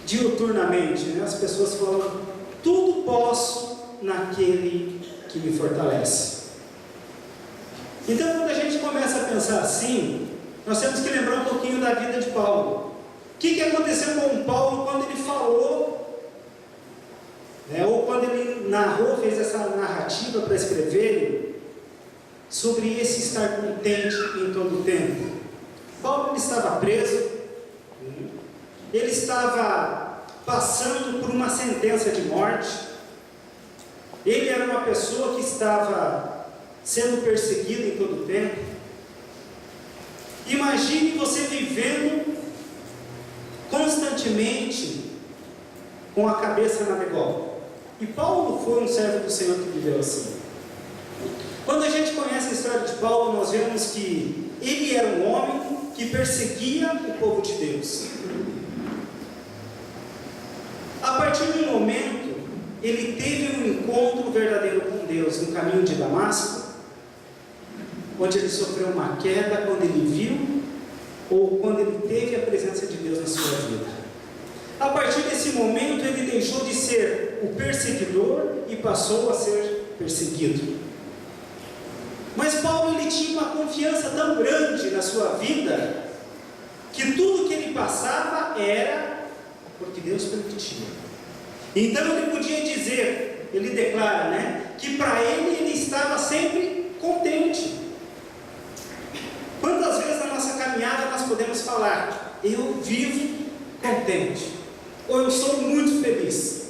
diuturnamente, né? As pessoas falam: tudo posso naquele que me fortalece. Então, quando a gente começa a pensar assim, nós temos que lembrar um pouquinho da vida de Paulo. O que aconteceu com Paulo quando ele falou, né, ou quando ele narrou, fez essa narrativa para escrever sobre esse estar contente em todo o tempo? Paulo, ele estava preso, ele estava passando por uma sentença de morte, ele era uma pessoa que estava sendo perseguida em todo o tempo. Imagine você vivendo constantemente com a cabeça na degola. E Paulo foi um servo do Senhor que viveu assim. Quando a gente conhece a história de Paulo, nós vemos que ele era um homem que perseguia o povo de Deus. A partir de um momento, ele teve um encontro verdadeiro com Deus no caminho de Damasco, onde ele sofreu uma queda quando ele viu, ou quando ele teve a presença de Deus na sua vida. A partir desse momento, ele deixou de ser o perseguidor e passou a ser perseguido. Mas Paulo, ele tinha uma confiança tão grande na sua vida, que tudo que ele passava era porque Deus permitia. Então ele podia dizer, ele declara, né, que para ele estava sempre contente. Quantas vezes na nossa caminhada nós podemos falar: eu vivo contente, ou eu sou muito feliz?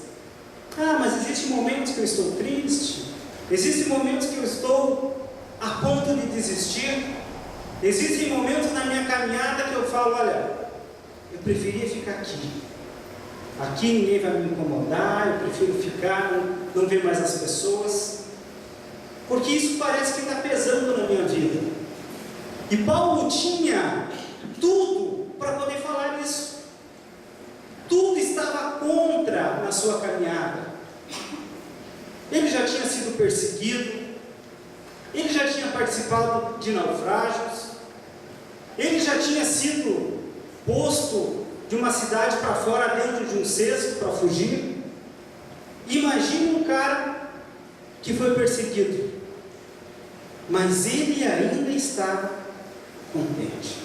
Ah, mas existem momentos que eu estou triste, existem momentos que eu estou a ponto de desistir, existem momentos na minha caminhada que eu falo: olha, eu preferia ficar aqui ninguém vai me incomodar, eu prefiro ficar, não ver mais as pessoas, porque isso parece que está pesando na minha vida. E Paulo tinha tudo para poder falar isso. Tudo estava contra na sua caminhada. Ele já tinha sido perseguido, ele já tinha participado de naufrágios, ele já tinha sido posto de uma cidade para fora dentro de um cesto para fugir. Imagine um cara que foi perseguido, mas ele ainda estava contente.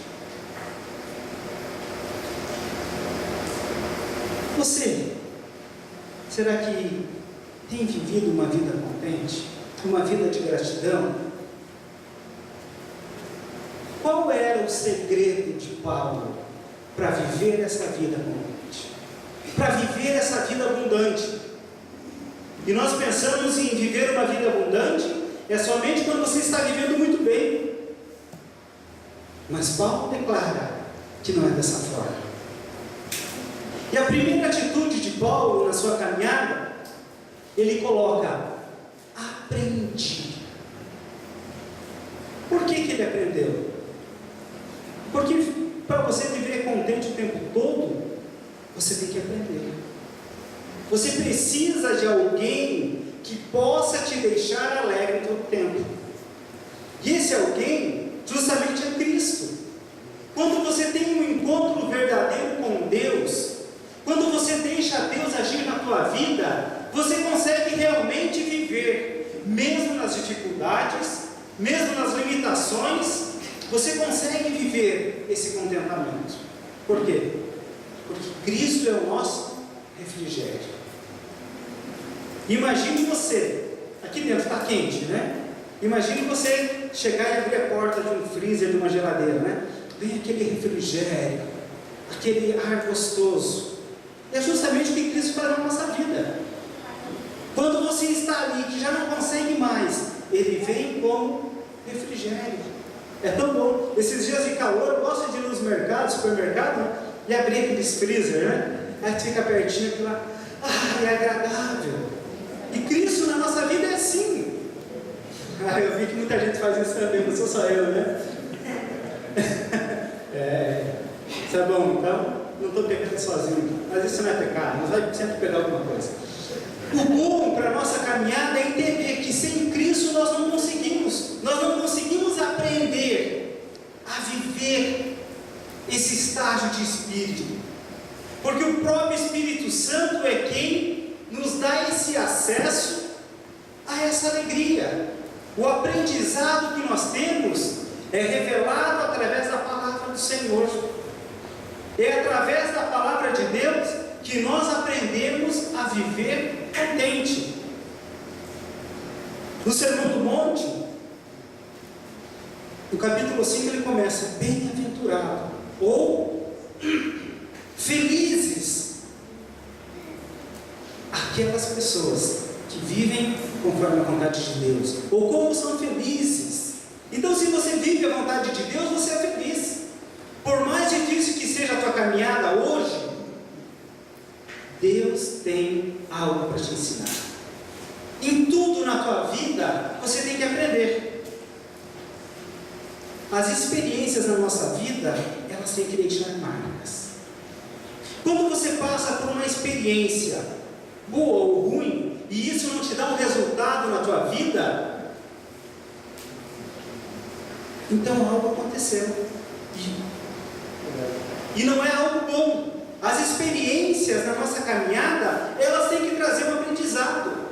Você, será que tem vivido uma vida contente? Uma vida de gratidão? Qual era o segredo de Paulo para viver essa vida contente? Para viver essa vida abundante? E nós pensamos em viver uma vida abundante é somente quando você está vivendo muito bem. Mas Paulo declara que não é dessa forma. E a primeira atitude de Paulo na sua caminhada, ele coloca: aprendi. Por que ele aprendeu? Porque para você viver contente o tempo todo, você tem que aprender. Você precisa de alguém que possa te deixar alegre todo o tempo. E esse alguém justamente é Cristo. Quando você tem um encontro verdadeiro com Deus, quando você deixa Deus agir na tua vida, você consegue realmente viver, mesmo nas dificuldades, mesmo nas limitações, você consegue viver esse contentamento. Por quê? Porque Cristo é o nosso refrigério. Imagine você, aqui dentro está quente, né? Imagine você chegar e abrir a porta de um freezer, de uma geladeira, né? Vem aquele refrigério, aquele ar gostoso. É justamente o que Cristo faz na nossa vida. Quando você está ali, que já não consegue mais, Ele vem como refrigério. É tão bom. Esses dias de calor, eu gosto de ir nos mercados, supermercado, né? E abrir aqueles freezer, né? Aí fica pertinho aquilo lá. É agradável. E Cristo na nossa vida é assim. Eu vi que muita gente faz isso também, não sou só eu, né? Isso é bom, então não estou pecando sozinho, mas isso não é pecado, nós vamos sempre pegar alguma coisa. O bom para a nossa caminhada é entender que sem Cristo nós não conseguimos aprender a viver esse estágio de espírito. porque o próprio Espírito Santo é quem nos dá esse acesso a essa alegria. O aprendizado que nós temos é revelado através da palavra do Senhor. É através da palavra de Deus que nós aprendemos a viver contente. No Sermão do Monte, no capítulo 5, ele começa: bem-aventurado, ou felizes aquelas pessoas que vivem conforme a vontade de Deus, ou como são felizes. Então, se você vive a vontade de Deus, você é feliz. Por mais difícil que seja a tua caminhada hoje, Deus tem algo para te ensinar. Em tudo na tua vida, você tem que aprender. As experiências na nossa vida, elas têm que deixar marcas. Quando você passa por uma experiência, boa ou ruim, e isso não te dá um resultado na tua vida, então algo aconteceu. E não é algo bom. As experiências na nossa caminhada, elas têm que trazer um aprendizado.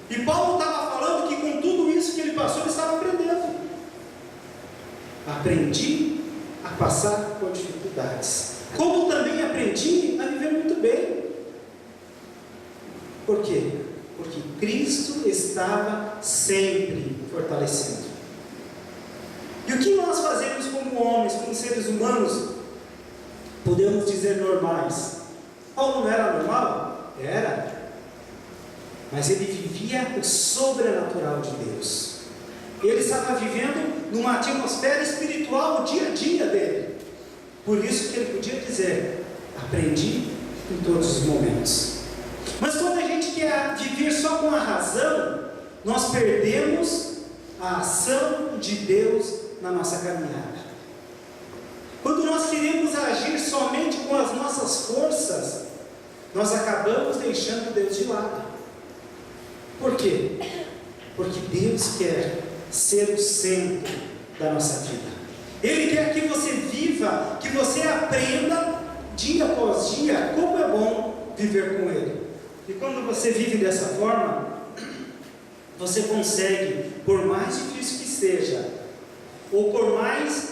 E Paulo estava falando que com tudo isso que ele passou, ele estava aprendendo. Aprendi a passar por dificuldades, como também aprendi a viver muito bem. Por quê? Porque Cristo estava sempre fortalecendo. E o que nós fazemos como homens, como seres humanos, podemos dizer normais? Paulo não era normal? Era. Mas ele vivia o sobrenatural de Deus. Ele estava vivendo numa atmosfera espiritual o dia a dia dele. Por isso que ele podia dizer: aprendi em todos os momentos. Mas quando a gente quer viver só com a razão, nós perdemos a ação de Deus na nossa caminhada. Quando nós queremos agir somente com as nossas forças, nós acabamos deixando Deus de lado. Por quê? Porque Deus quer ser o centro da nossa vida. Ele quer que você viva, que você aprenda dia após dia como é bom viver com Ele. E quando você vive dessa forma, você consegue, por mais difícil que seja, ou por mais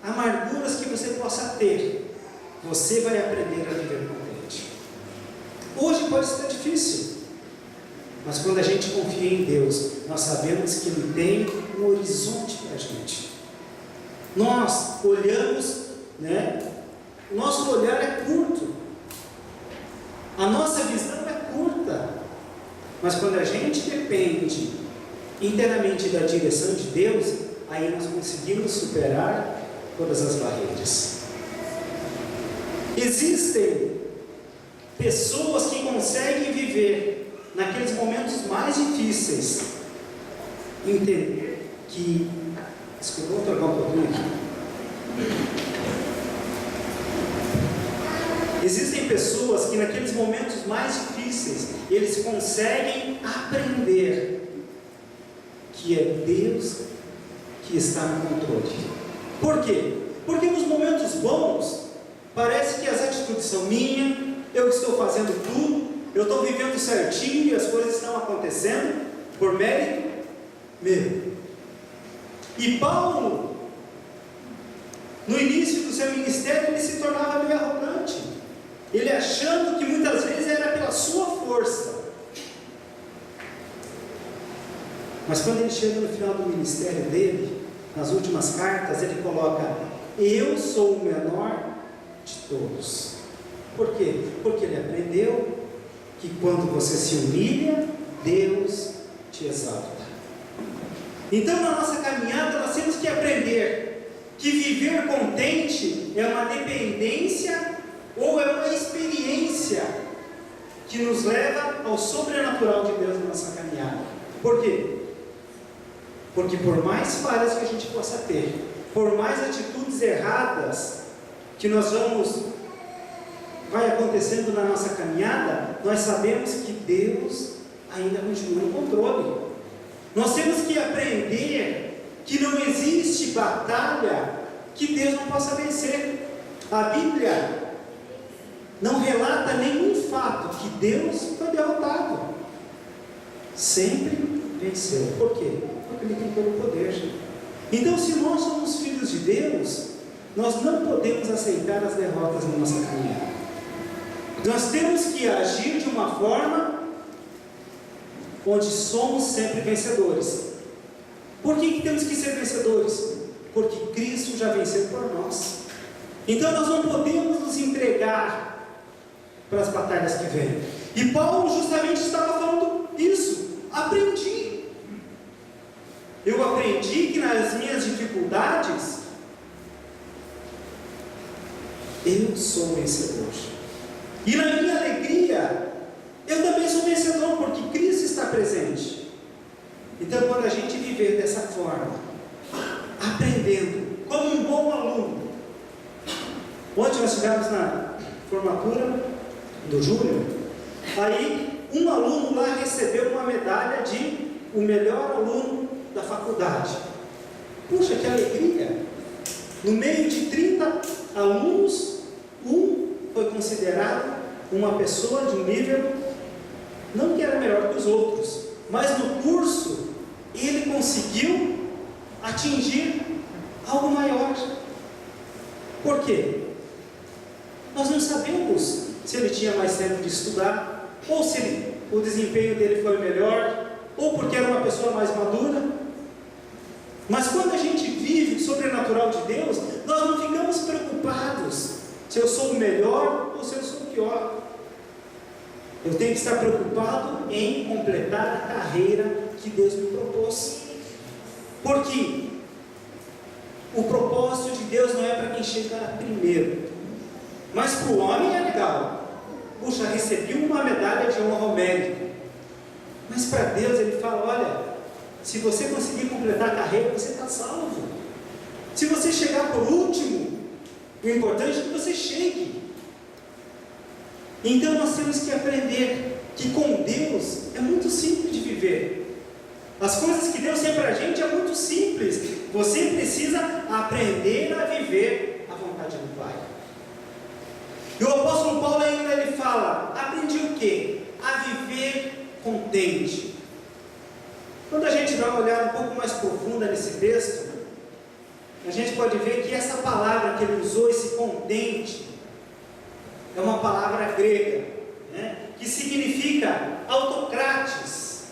amarguras que você possa ter, você vai aprender a viver contente. Hoje pode ser difícil, mas quando a gente confia em Deus, nós sabemos que Ele tem um horizonte para a gente. Nós olhamos, o nosso olhar é curto, a nossa visão é curta, mas quando a gente depende inteiramente da direção de Deus, aí nós conseguimos superar todas as barreiras. Existem pessoas que conseguem viver naqueles momentos mais difíceis, entender que... Desculpa, vou trocar um pouquinho aqui. Existem pessoas que naqueles momentos mais difíceis, eles conseguem aprender que é Deus que está no controle. Por quê? Porque nos momentos bons, parece que as atitudes são minhas, eu estou fazendo tudo, eu estou vivendo certinho e as coisas estão acontecendo por mérito meu. E Paulo, no início do seu ministério, ele se tornava meio arrogante, ele achando que muitas vezes era pela sua força. Mas quando ele chega no final do ministério dele, nas últimas cartas, ele coloca: eu sou o menor de todos. Por quê? Porque ele aprendeu que quando você se humilha, Deus te exalta. Então, na nossa caminhada, nós temos que aprender que viver contente é uma dependência ou é uma experiência que nos leva ao sobrenatural de Deus na nossa caminhada. Por quê? Porque por mais falhas que a gente possa ter, por mais atitudes erradas que vai acontecendo na nossa caminhada, nós sabemos que Deus ainda continua no controle. Nós temos que aprender que não existe batalha que Deus não possa vencer. A Bíblia não relata nenhum fato que Deus foi derrotado. Sempre venceu. Por quê? Porque Ele tem todo o poder. Então, se nós somos filhos de Deus, nós não podemos aceitar as derrotas na nossa caminhada. Nós temos que agir de uma forma onde somos sempre vencedores. Por que temos que ser vencedores? Porque Cristo já venceu por nós. Então nós não podemos nos entregar para as batalhas que vêm. E Paulo justamente estava falando isso. Aprendi. Eu aprendi que nas minhas dificuldades eu sou vencedor. E na minha alegria eu também sou vencedor, porque Cristo está presente. Então, quando a gente viver dessa forma, aprendendo como um bom aluno. Ontem nós estivemos na formatura do Júnior. Aí um aluno lá recebeu uma medalha de o melhor aluno da faculdade. Puxa, que alegria! No meio de 30 alunos, um foi considerado uma pessoa de um nível, não que era melhor que os outros, mas no curso ele conseguiu atingir algo maior. Por quê? Nós não sabemos se ele tinha mais tempo de estudar, ou se o desempenho dele foi melhor, ou porque era uma pessoa mais madura. Mas quando a gente vive o sobrenatural de Deus, nós não ficamos preocupados se eu sou o melhor ou se eu sou o pior. Eu tenho que estar preocupado em completar a carreira que Deus me propôs. Porque o propósito de Deus não é para quem chega primeiro. Mas para o homem é legal. Puxa, recebi uma medalha de honra ao mérito. Mas para Deus Ele fala, olha, se você conseguir completar a carreira, você está salvo. Se você chegar por último, o importante é que você chegue. Então nós temos que aprender que com Deus é muito simples de viver. As coisas que Deus tem para a gente é muito simples. Você precisa aprender a viver a vontade do Pai. E o apóstolo Paulo ainda ele fala, aprendi o quê? A viver contente. Quando a gente dá uma olhada um pouco mais profunda nesse texto, a gente pode ver que essa palavra que ele usou, esse contente, é uma palavra grega, né, que significa autocrates.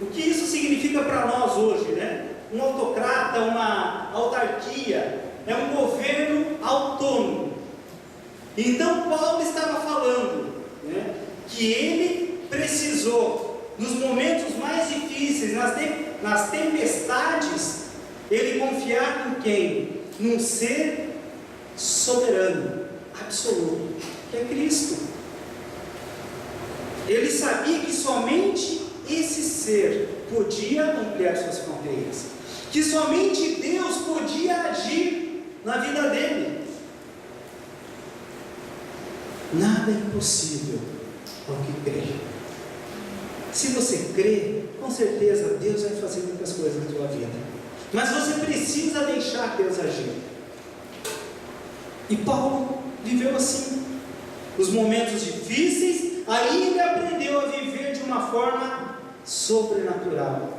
O que isso significa para nós hoje, né? Um autocrata, uma autarquia, é um governo autônomo. Então Paulo estava falando, né, que ele precisou, nos momentos mais difíceis, nas tempestades, ele confiar em quem? Num ser soberano, absoluto, que é Cristo. Ele sabia que somente esse ser podia ampliar suas fronteiras, que somente Deus podia agir na vida dele. Nada é impossível ao que crê. Se você crê, com certeza Deus vai fazer muitas coisas na sua vida. Mas você precisa deixar Deus agir. E Paulo viveu assim. Nos momentos difíceis, aí ele aprendeu a viver de uma forma sobrenatural.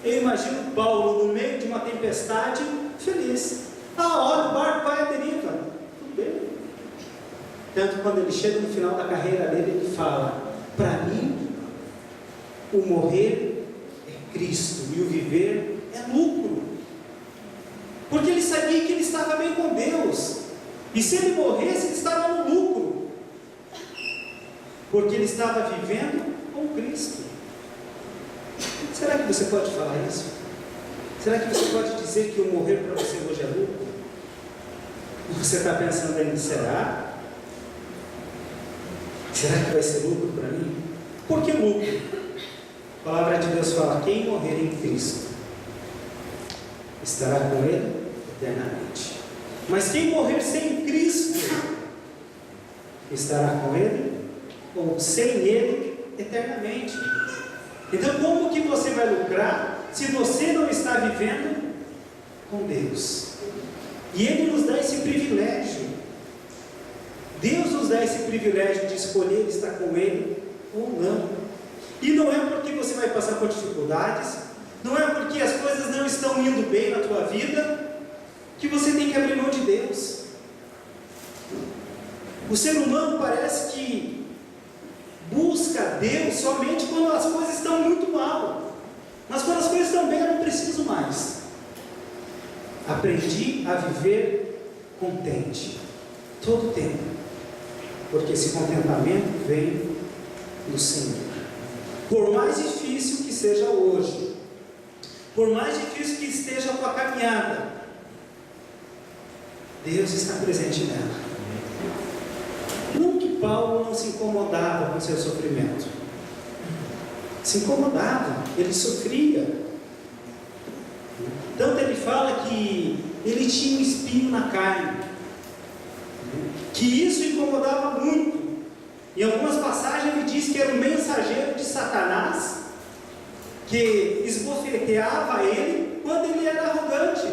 Eu imagino Paulo no meio de uma tempestade, feliz. Olha, o barco vai à deriva. Tudo bem. Tanto quando ele chega no final da carreira dele, ele fala, para mim, o morrer é Cristo e o viver é lucro. Porque ele sabia que ele estava bem com Deus. E se ele morresse, ele estava no lucro. Porque ele estava vivendo com Cristo. Será que você pode falar isso? Será que você pode dizer que o morrer para você hoje é lucro? Você está pensando ainda, será? Será que vai ser lucro para mim? Por que lucro? A palavra de Deus fala, quem morrer em Cristo estará com Ele eternamente. Mas quem morrer sem Cristo estará com Ele, ou sem Ele, eternamente. Então como que você vai lucrar se você não está vivendo com Deus? E Ele nos dá esse privilégio. Deus nos nos dá esse privilégio de escolher estar com Ele ou não. E não é porque você vai passar por dificuldades, não é porque as coisas não estão indo bem na tua vida, que você tem que abrir mão de Deus. O ser humano parece que busca Deus somente quando as coisas estão muito mal. Mas quando as coisas estão bem, eu não preciso mais. Aprendi a viver contente, todo o tempo, porque esse contentamento vem do Senhor. Por mais difícil que seja hoje, por mais difícil que esteja a tua caminhada, Deus está presente nela. Não que Paulo não se incomodava com o seu sofrimento, se incomodava, ele sofria. Tanto ele fala que ele tinha um espinho na carne, que isso incomodava muito. Em algumas passagens ele diz que era um mensageiro de Satanás, que esbofeteava ele quando ele era arrogante,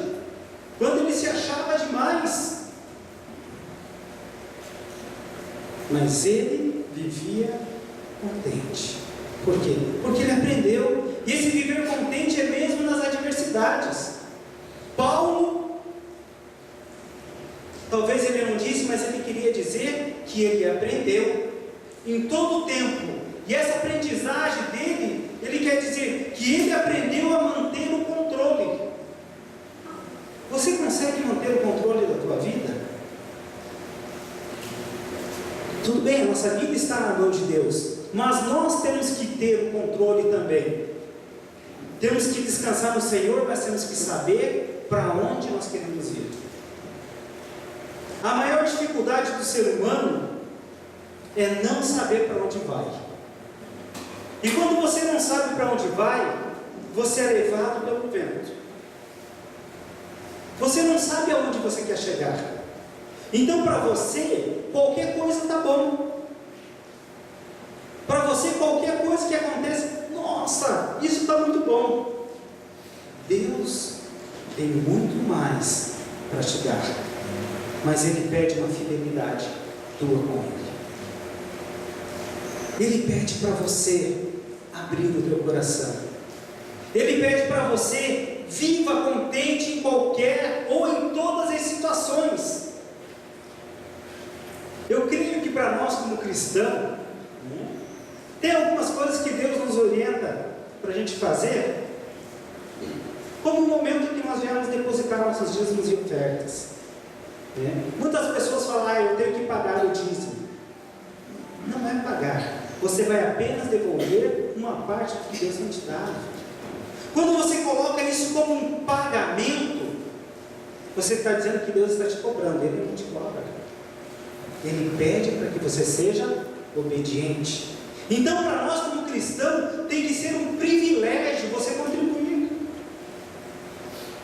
quando ele se achava demais. Mas ele vivia contente. Por quê? Porque ele aprendeu. E esse viver contente é mesmo nas adversidades. Paulo, talvez ele não disse, mas ele queria dizer que ele aprendeu em todo o tempo. E essa aprendizagem dele, ele quer dizer que ele aprendeu a manter o controle. Você consegue manter o controle da tua vida? Tudo bem, a nossa vida está na mão de Deus, mas nós temos que ter o controle também. Temos que descansar no Senhor, mas temos que saber para onde nós queremos ir. A maior dificuldade do ser humano é não saber para onde vai. E quando você não sabe para onde vai, você é levado pelo vento. Você não sabe aonde você quer chegar. Então para você, qualquer coisa está bom. Para você, qualquer coisa que acontece, nossa, isso está muito bom. Deus tem muito mais para te dar, mas Ele pede uma fidelidade tua com Ele. Ele pede para você abrir o teu coração. Ele pede para você viva contente em qualquer ou em todas as situações. Eu creio que para nós como cristãos, tem algumas coisas que Deus nos orienta para a gente fazer, como o momento que nós viemos depositar nossos dízimos e ofertas. Muitas pessoas falam, eu tenho que pagar o dízimo. Não é pagar, você vai apenas devolver uma parte do que Deus tem te dado. Quando você coloca isso como um pagamento, você está dizendo que Deus está te cobrando. Ele não te cobra, Ele pede para que você seja obediente. Então para nós como cristãos tem que ser um privilégio você contribuir.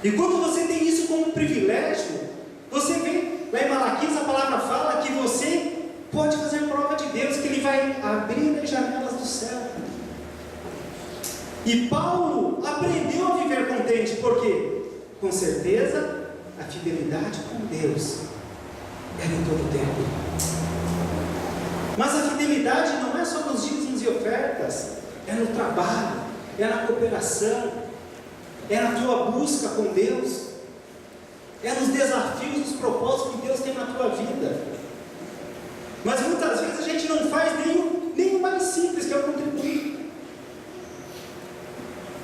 E quando você tem isso como privilégio, você vê, lá em Malaquias a palavra fala que você pode fazer prova de Deus, que Ele vai abrir as janelas do céu. E Paulo aprendeu a viver contente, porque com certeza a fidelidade com Deus era em todo o tempo. Mas a fidelidade não é só nos dízimos e ofertas, é no trabalho, é na cooperação, é na tua busca com Deus, é nos desafios, nos propósitos que Deus tem na tua vida. Mas muitas vezes a gente não faz nem o mais simples, que é o contribuir.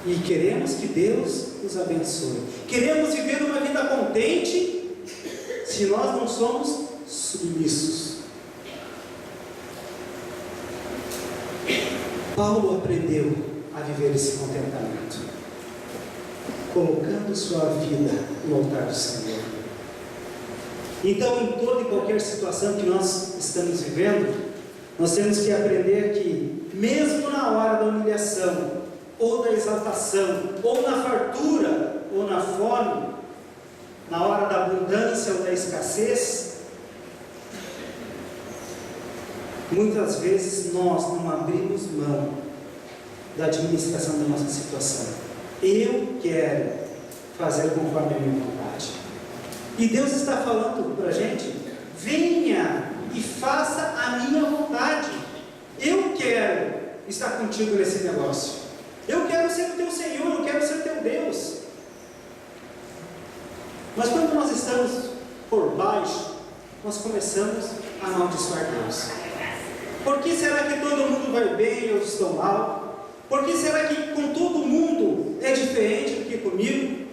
E queremos que Deus nos abençoe. Queremos viver uma vida contente, se nós não somos submissos. Paulo aprendeu a viver esse contentamento, colocando sua vida no altar do Senhor. Então, em toda e qualquer situação que nós estamos vivendo, nós temos que aprender que, mesmo na hora da humilhação, ou da exaltação, ou na fartura, ou na fome, na hora da abundância ou da escassez, muitas vezes nós não abrimos mão da administração da nossa situação. Eu quero fazer conforme a minha vontade. E Deus está falando para a gente, venha e faça a minha vontade. Eu quero estar contigo nesse negócio. Eu quero ser o teu Senhor, eu quero ser teu Deus. Mas quando nós estamos por baixo, nós começamos a amaldiçoar Deus. Por que será que todo mundo vai bem e eu estou mal? Por que será que com todo mundo é diferente do que comigo?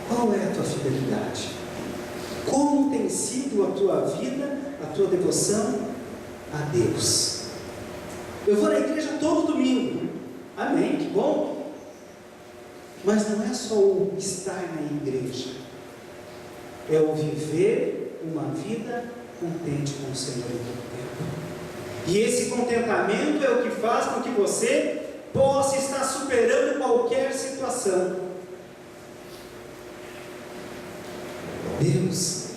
Qual é a tua fidelidade? Como tem sido a tua vida, a tua devoção a Deus? Eu vou na igreja todo domingo. Amém, que bom. Mas não é só o estar na igreja, é o viver uma vida contente com o Senhor em todo tempo. E esse contentamento é o que faz com que você possa estar superando qualquer situação. Deus,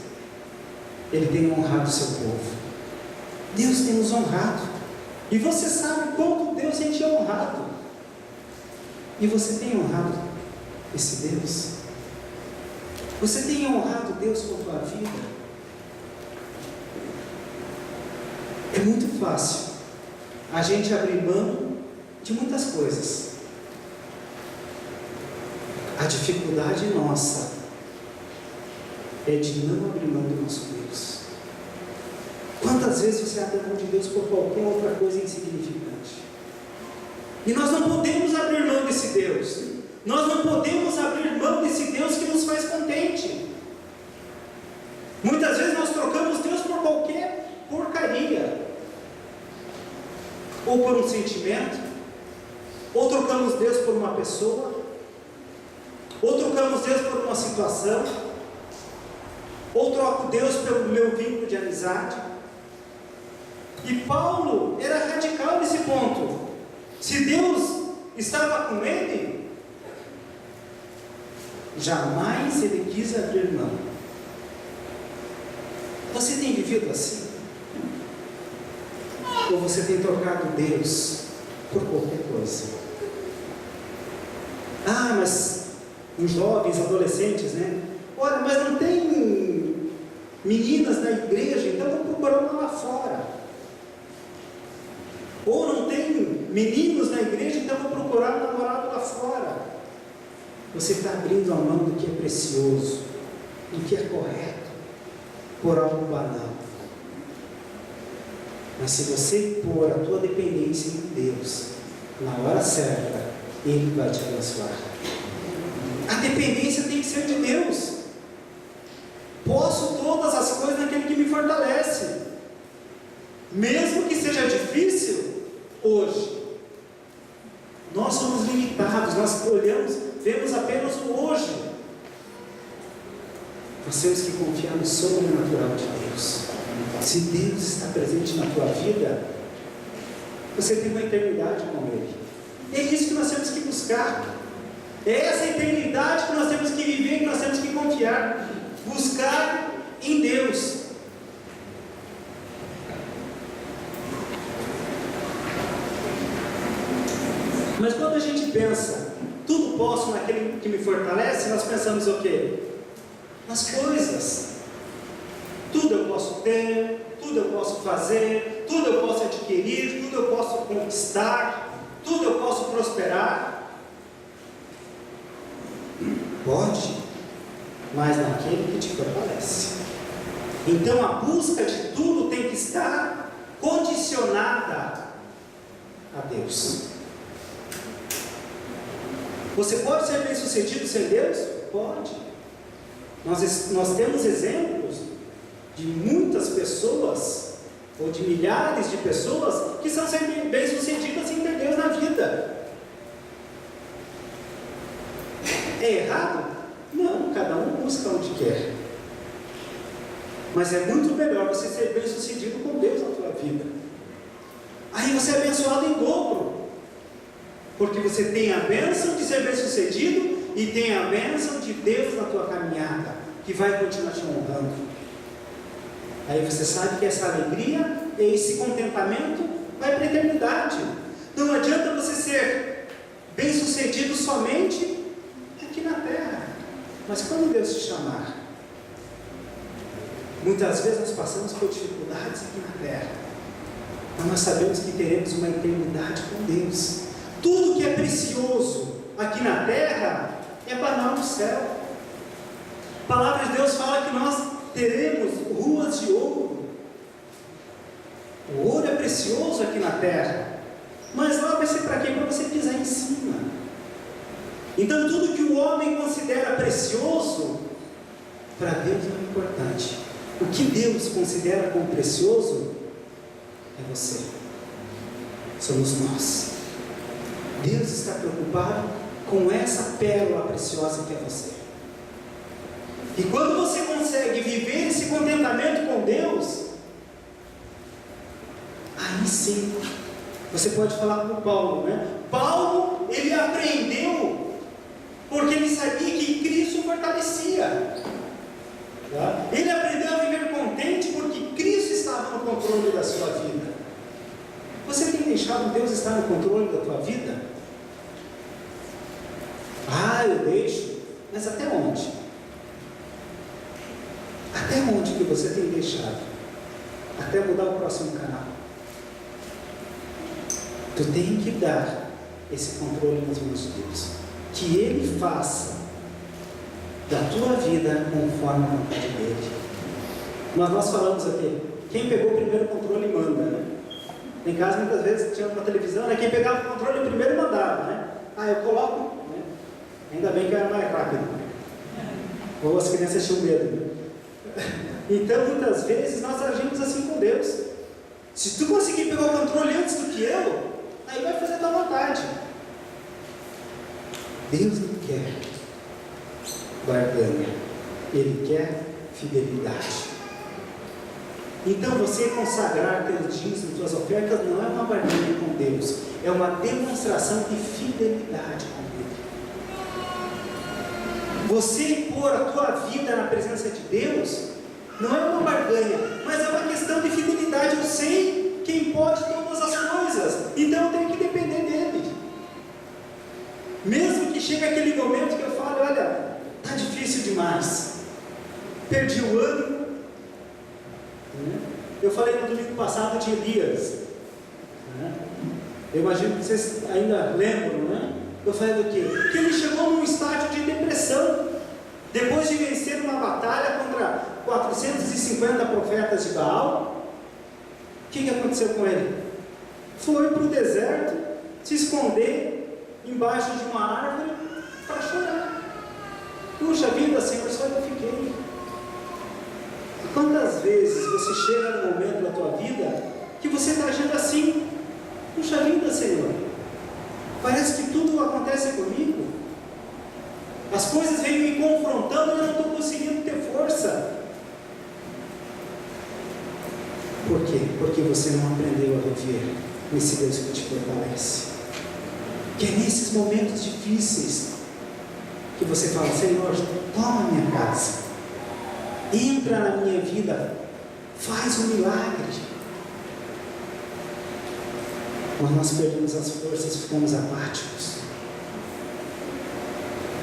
Ele tem honrado o seu povo. Deus tem nos honrado. E você sabe quanto Deus tem te honrado. E você tem honrado esse Deus? Você tem honrado Deus com a tua vida? É muito fácil a gente abrir mão de muitas coisas. A dificuldade nossa é de não abrir mão do nosso Deus. Quantas vezes você abre mão de Deus por qualquer outra coisa insignificante? E nós não podemos abrir mão desse Deus. Nós não podemos abrir mão desse Deus que nos faz contente. Muitas vezes nós trocamos Deus por qualquer porcaria. Ou por um sentimento. Ou trocamos Deus por uma pessoa. Ou trocamos Deus por uma situação. Ou troco Deus pelo meu vínculo de amizade. E Paulo era radical nesse ponto. Se Deus estava com ele, jamais ele quis abrir mão. Você tem vivido assim? Ou você tem trocado Deus por qualquer coisa? Ah, mas os jovens, adolescentes, né? Olha, mas não tem meninas na igreja, então vou procurar uma lá fora. Ou não tem meninos na igreja, então vou procurar um namorado lá fora. Você está abrindo a mão do que é precioso, do que é correto, por algo banal. Mas se você pôr a tua dependência em Deus, na hora certa, Ele vai te abençoar. A dependência tem que ser de Deus. Posso todas as coisas naquele que me fortalece. Mesmo que seja difícil, hoje. Nós somos limitados, nós olhamos, vemos apenas o hoje. Nós temos que confiar no sobrenatural de Deus. Se Deus está presente na tua vida, você tem uma eternidade com Ele. É isso que nós temos que buscar. É essa eternidade que nós temos que viver, que nós temos que confiar. Buscar em Deus. Mas quando a gente pensa, tudo posso naquele que me fortalece, nós pensamos o quê? Nas coisas. Tudo eu posso ter, tudo eu posso fazer, tudo eu posso adquirir, tudo eu posso conquistar, tudo eu posso prosperar. Pode, mas naquele que te fortalece. Então a busca de tudo tem que estar condicionada a Deus. Você pode ser bem sucedido sem Deus? Pode. Nós temos exemplos de muitas pessoas, ou de milhares de pessoas, que são bem sucedidas sem ter Deus na vida. É errado? Não, cada um busca onde quer. Mas é muito melhor você ser bem sucedido com Deus na sua vida. Aí você é abençoado em dobro. Porque você tem a bênção de ser bem sucedido e tem a bênção de Deus na tua caminhada, que vai continuar te honrando. Aí você sabe que essa alegria, esse contentamento vai para a eternidade. Não adianta você ser bem sucedido somente aqui na terra. Mas quando Deus te chamar, Muitas vezes nós passamos por dificuldades aqui na terra, mas nós sabemos que teremos uma eternidade com Deus. Tudo que é precioso aqui na terra é banal no céu. A palavra de Deus fala que nós teremos ruas de ouro. O ouro é precioso aqui na terra, mas lá vai ser para quê? Para você pisar em cima. Então tudo que o homem considera precioso, para Deus não é importante. O que Deus considera como precioso é você, somos nós. Deus está preocupado com essa pérola preciosa que é você. E quando você consegue viver esse contentamento com Deus, aí sim, você pode falar com Paulo, né? Paulo, ele aprendeu, porque ele sabia que Cristo o fortalecia. Tá? Ele aprendeu a viver contente, porque Cristo estava no controle da sua vida. Você tem deixado Deus estar no controle da tua vida? Ah, eu deixo, mas até onde? Até onde que você tem deixado? Até mudar o próximo canal. Tu tem que dar esse controle nas mãos de Deus, que Ele faça da tua vida conforme a vontade dEle. Mas nós falamos aqui, quem pegou o primeiro controle manda, né? Em casa muitas vezes tinha uma televisão, né? Quem pegava o controle primeiro mandava, né? Ah, eu coloco, né? Ainda bem que era mais rápido, ou as crianças tinham medo. Então muitas vezes nós agimos assim com Deus. Se tu conseguir pegar o controle antes do que eu, aí vai fazer a tua vontade. Deus não quer barganha, Ele quer fidelidade. Então você consagrar teus dízimos, tuas ofertas, não é uma barganha com Deus, é uma demonstração de fidelidade com Ele. Você pôr a tua vida na presença de Deus não é uma barganha, mas é uma questão de fidelidade. Eu sei quem pode todas as coisas, então eu tenho que depender dEle. Mesmo que chegue aquele momento que eu falo, olha, está difícil demais, perdi o ânimo. Eu falei no domingo passado de Elias, eu imagino que vocês ainda lembram, né? Eu falei do quê? Que ele chegou num estágio de depressão, depois de vencer uma batalha contra 450 profetas de Baal. O que aconteceu com ele? Foi para o deserto se esconder embaixo de uma árvore para chorar. Puxa vida, Senhor, só eu fiquei. Quantas vezes você chega no momento da tua vida que você está agindo assim? Puxa vida, Senhor, parece que tudo acontece comigo, as coisas vêm me confrontando e eu não estou conseguindo ter força. Por quê? Porque você não aprendeu a viver nesse Deus que te fortalece. Que é nesses momentos difíceis que você fala, Senhor, toma a minha casa, entra na minha vida, faz um milagre. Mas nós perdemos as forças, ficamos apáticos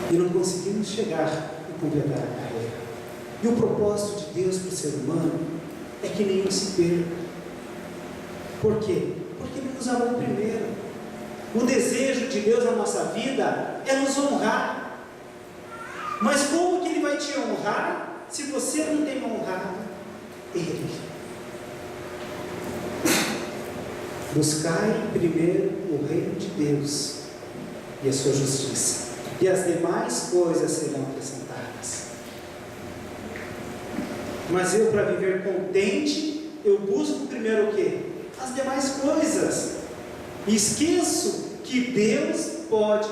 e não conseguimos chegar e completar a carreira. E o propósito de Deus para o ser humano é que nenhum se perca. Por quê? Porque Ele nos amou primeiro. O desejo de Deus na nossa vida é nos honrar. Mas como que Ele vai te honrar se você não tem honrado Ele? Buscai primeiro o reino de Deus e a sua justiça, e as demais coisas serão acrescentadas. Mas eu, para viver contente, eu busco primeiro o quê? As demais coisas. E esqueço que Deus pode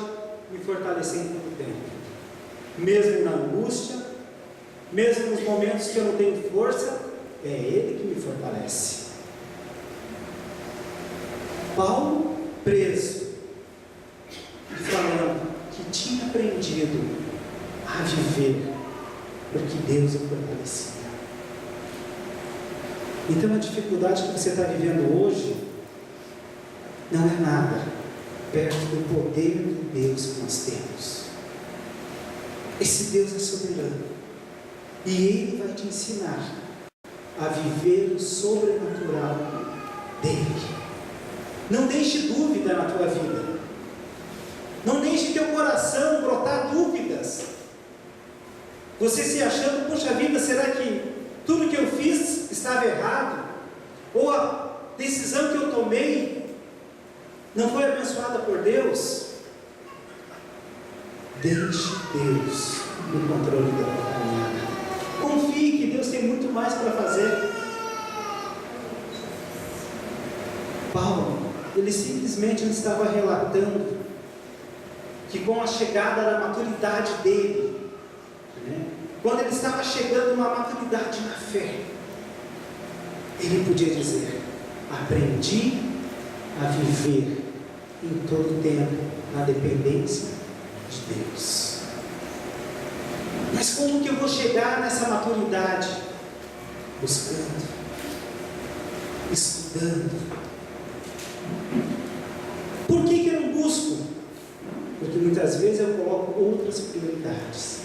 me fortalecer em todo tempo, mesmo na angústia, mesmo nos momentos que eu não tenho força, é Ele que me fortalece. Paulo, preso, falando que tinha aprendido a viver, porque Deus o fortalecia. Então a dificuldade que você está vivendo hoje não é nada perto do poder de Deus que nós temos. Esse Deus é soberano, e Ele vai te ensinar a viver o sobrenatural dele. Não deixe dúvida na tua vida. Não deixe teu coração brotar dúvidas. Você se achando, puxa vida, será que tudo que eu fiz estava errado? Ou a decisão que eu tomei não foi abençoada por Deus? Deixe Deus no controle da tua caminhada. Confie que Deus tem muito mais para fazer. Paulo, ele simplesmente estava relatando que com a chegada da maturidade dele, quando ele estava chegando uma maturidade na fé, ele podia dizer: aprendi a viver em todo tempo na dependência de Deus. Mas como que eu vou chegar nessa maturidade? Buscando, estudando. Por que eu não busco? Porque muitas vezes eu coloco outras prioridades.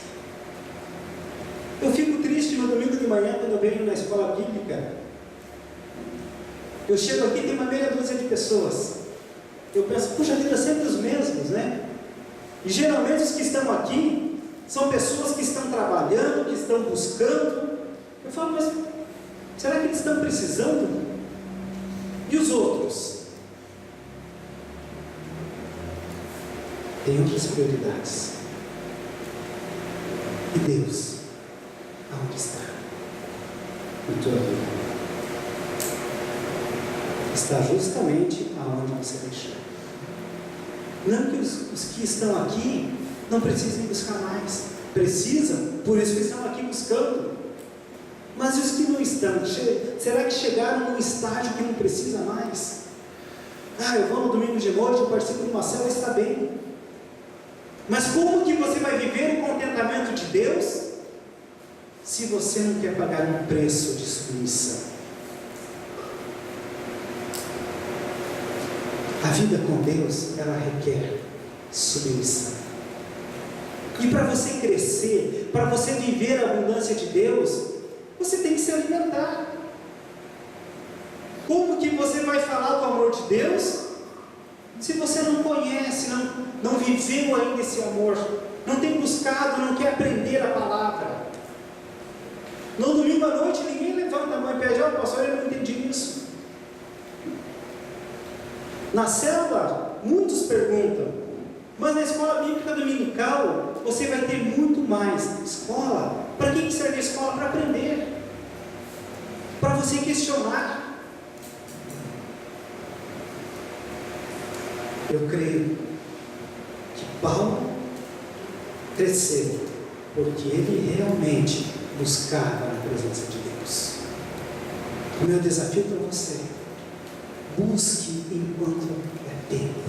Eu fico triste no domingo de manhã quando eu venho na escola bíblica. Eu chego aqui e tem uma meia dúzia de pessoas. Eu penso, puxa vida, sempre os mesmos, né? E geralmente os que estão aqui são pessoas que estão trabalhando, que estão buscando. Eu falo, mas será que eles estão precisando? E os outros? Tem outras prioridades. E Deus, aonde está? Na tua vida. Está justamente aonde você deixou. Não que os que estão aqui não precisem buscar mais. Precisam, por isso que estão aqui buscando. Mas os que não estão, será que chegaram num estágio que não precisa mais? Eu vou no domingo de noite, eu participo de uma célula, está bem. Mas como que você vai viver o contentamento de Deus se você não quer pagar um preço de submissão? A vida com Deus, ela requer submissão. E para você crescer, para você viver a abundância de Deus, você tem que se alimentar. Como que você vai falar do amor de Deus se você não conhece, não viveu ainda esse amor, não tem buscado, não quer aprender a palavra? No domingo à noite ninguém levanta a mão e pede: pastor, eu não entendi isso. Na célula, muitos perguntam, mas na escola bíblica dominical, você vai ter muito mais. Escola, para que serve a escola? Para aprender, para você questionar. Eu creio que Paulo cresceu porque ele realmente buscava a presença de Deus. O meu desafio para você: busque enquanto é tempo,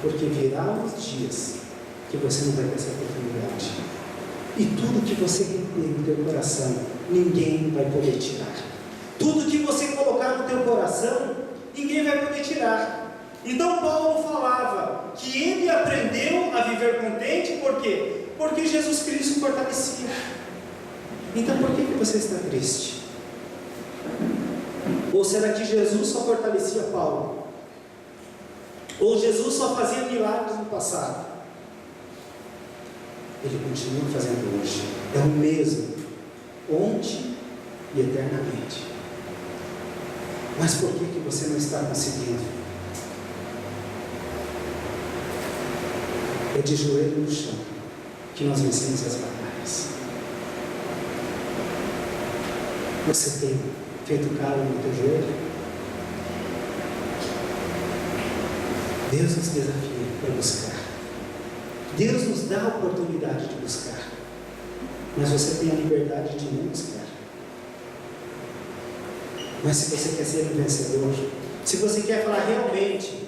porque virá os dias que você não vai ter essa oportunidade, e tudo que você tem no teu coração, ninguém vai poder tirar. Tudo que você colocar no teu coração, ninguém vai poder tirar. Então Paulo falava que ele aprendeu a viver contente. Por quê? Porque Jesus Cristo fortalecia. Então por que você está triste? Ou será que Jesus só fortalecia Paulo? Ou Jesus só fazia milagres no passado? Ele continua fazendo hoje. É o mesmo, ontem e eternamente. Mas por que você não está conseguindo? É de joelho no chão que nós vencemos as batalhas. Você tem feito calo no teu joelho? Deus nos desafia para buscar. Deus nos dá a oportunidade de buscar. Mas você tem a liberdade de não buscar. Mas se você quer ser um vencedor, se você quer falar realmente,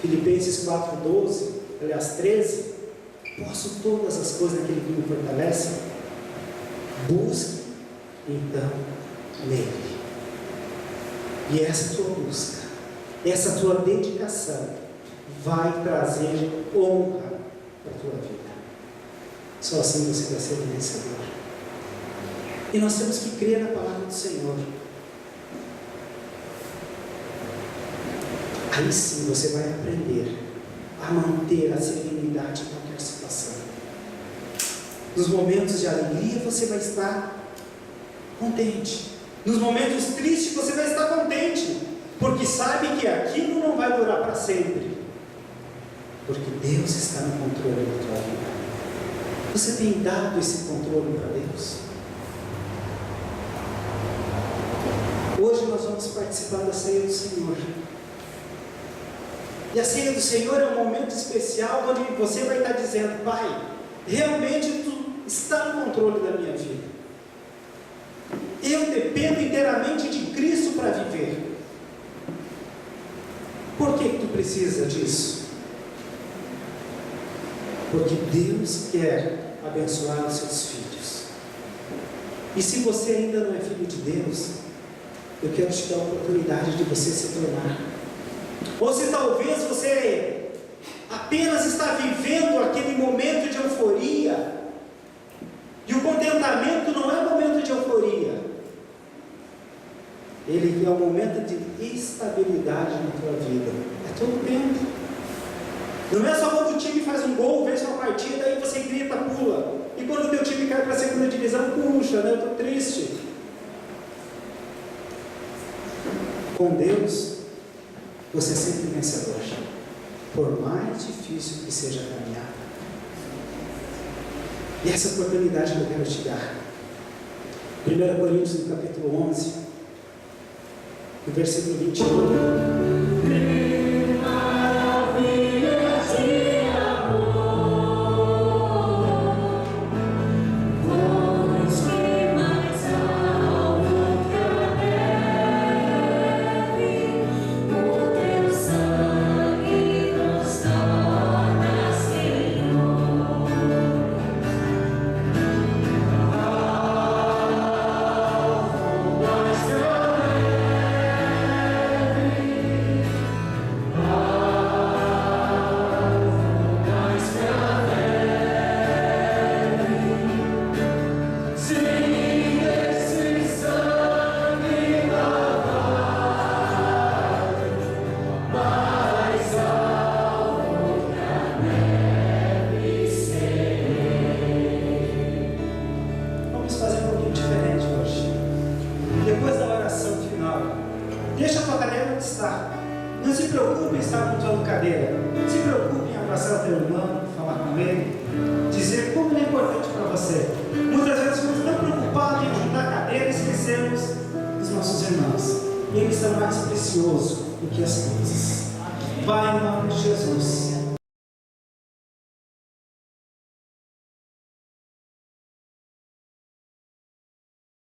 Filipenses 4:12, aliás 13, posso todas as coisas naquele que me fortalece. Busque então nele. E essa tua busca, essa tua dedicação vai trazer honra para a tua vida. Só assim você vai ser um vencedor. E nós temos que crer na palavra do Senhor. Aí sim você vai aprender a manter a serenidade em qualquer situação. Nos momentos de alegria você vai estar contente. Nos momentos tristes você vai estar contente, porque sabe que aquilo não vai durar para sempre, porque Deus está no controle da tua vida. Você tem dado esse controle para Deus? Hoje nós vamos participar da ceia do Senhor. E a ceia do Senhor é um momento especial onde você vai estar dizendo: Pai, realmente Tu está no controle da minha vida. Eu dependo inteiramente de Cristo para viver. Por que Tu precisa disso? Porque Deus quer abençoar os seus filhos. E se você ainda não é filho de Deus, eu quero te dar a oportunidade de você se tornar. Ou se talvez você apenas está vivendo aquele momento de euforia, e o contentamento não é momento de euforia, ele é um momento de estabilidade na tua vida. É todo tempo. Não é só quando o time faz um gol, vence uma partida, aí você grita, pula. E quando o teu time cai para a segunda divisão, puxa, né? Eu estou triste. Com Deus, você é sempre vencedor, por mais difícil que seja a caminhada. E essa oportunidade que eu quero te dar. 1 Coríntios, no capítulo 11, no versículo 21. Deixa a tua cadeira onde está. Não se preocupe em estar com a tua cadeira. Se preocupe em abraçar o teu irmão, falar com ele, dizer como ele é importante para você. Muitas vezes ficamos tão preocupados em ajudar a cadeira e esquecemos dos nossos irmãos. E eles são mais preciosos do que as coisas. Pai, em nome de Jesus,